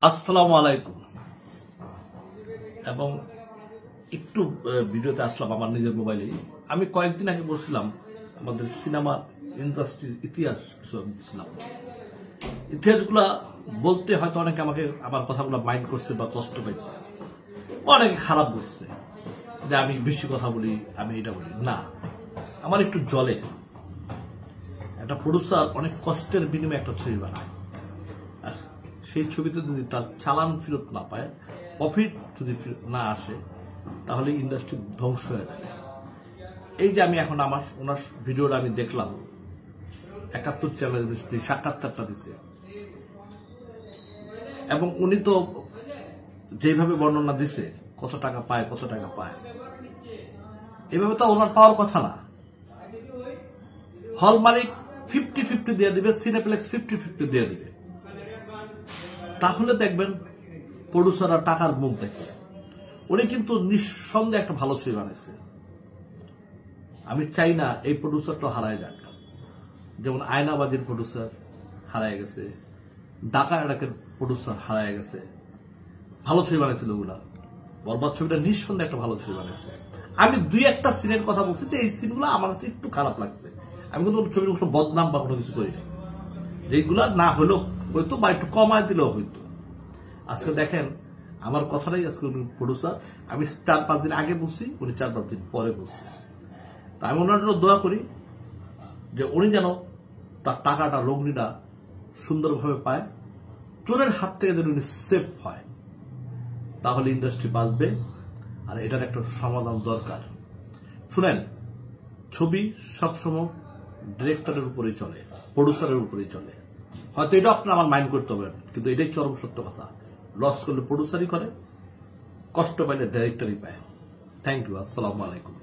আসসালামু আলাইকুম। এবং একটু ভিডিওতে আসলাম আমার নিজের মোবাইলে। আমি কয়েকদিন আগে বলছিলাম আমাদের সিনেমা ইন্ডাস্ট্রির ইতিহাস বলছিলাম। ইতিহাসগুলা বলতে হয়তো অনেকে আমাকে আমার কথাগুলো মাইন্ড করছে বা কষ্ট পাইছে, অনেকে খারাপ বলছে যে আমি বেশি কথা বলি, আমি এটা বলি না। আমার একটু জলে একটা প্রডিউসার অনেক কষ্টের বিনিময়ে একটা ছবি বানায়, আর সেই ছবিতে যদি তার চালান ফেরত না পায়, প্রফিট যদি না আসে, তাহলে ইন্ডাস্ট্রি ধ্বংস হয়ে যাবে। এই যে আমি এখন ওনার ভিডিওটা আমি দেখলাম, ৭১ চ্যানেল সাক্ষাৎকারটা দিচ্ছে, এবং উনি তো যেভাবে বর্ণনা দিছে কত টাকা পায় এভাবে তো ওনার পাওয়ার কথা না। হল মালিক 50-50 দিয়ে দিবে, সিনেপ্লেক্স 50-50 দিয়ে দিবে, তাহলে দেখবেন প্রডিউসাররা টাকার মুখ দেখে। উনি কিন্তু নিঃসন্দেহে একটা ভালো ছবি বানাইছে। আমি চাই না এই প্রডিউসারটা হারায় যাক, যেমন আয়নাবাজির প্রডিউসার হারায় গেছে, ডাকা এডাকের প্রডিউসার হারায় গেছে। ভালো ছবি বানাইছিল ওগুলা। বরবাদ ছবিটা নিঃসন্দেহে একটা ভালো ছবি বানাইছে। আমি দুই একটা সিনের কথা বলছি, যে এই সিনগুলো আমার কাছে একটু খারাপ লাগছে। আমি কিন্তু ছবির কোনো বদনাম বা কোনো কিছু করি না, যেগুলা না হলেও হয়তো বা একটু কমায় দিলেও হইতো। আজকে দেখেন আমার কথাটাই আজকে প্রডিউসার, আমি ৪-৫ দিন আগে বলছি, উনি ৪-৫ দিন পরে বলছি। তা আমি ওনার জন্য দোয়া করি যে উনি যেন তার টাকাটা, লগ্নিটা সুন্দরভাবে পায়, চোরের হাত থেকে যেন উনি সেফ হয়, তাহলে ইন্ডাস্ট্রি বাঁচবে। আর এটার একটা সমাধান দরকার। শুনেন, ছবি সবসময় ডিরেক্টরের উপরেই চলে, প্রডিউসারের উপরেই চলে। হয়তো এটা আপনার আমার মাইন্ড করতে হবে, কিন্তু এটাই চরম সত্য কথা। লস করলে প্রডিউসারই করে, কষ্ট পাইলে ডিরেক্টরই পায়। Thank you. আসসালামু আলাইকুম।